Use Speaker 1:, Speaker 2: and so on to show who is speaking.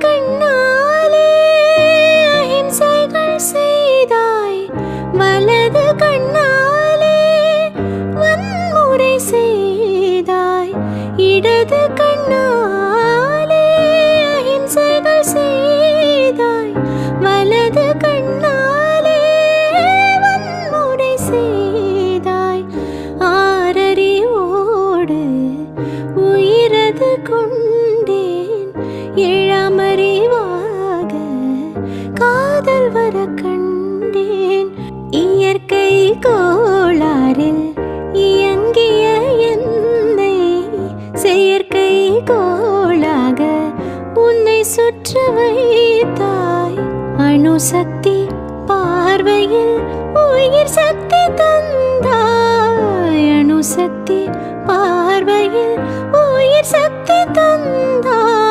Speaker 1: கண்ணாலே அஹிம்சைகள் செய்தாய், வலது கண்ணாலே வன்முறை செய்தாய், இடது கண்ணாலே அஹிம்சைகள் செய்தாய், வலது கண்ணாலே வன்முறை செய்தாய். ஆறறிவோடு உயிரது கொண்டேன், ஏழாமறிவாக காதல் வர கண்டேன். இயற்கை கோளாறில் இயங்கிய என்னை செயற்கை கோளாக உன்னை சுற்ற வைத்தாய். அணுசக்தி பார்வையில் உயிர் சக்தி தந்தாய், அணுசக்தி பார்வையில் உயிர் சக்தி தந்தாய்.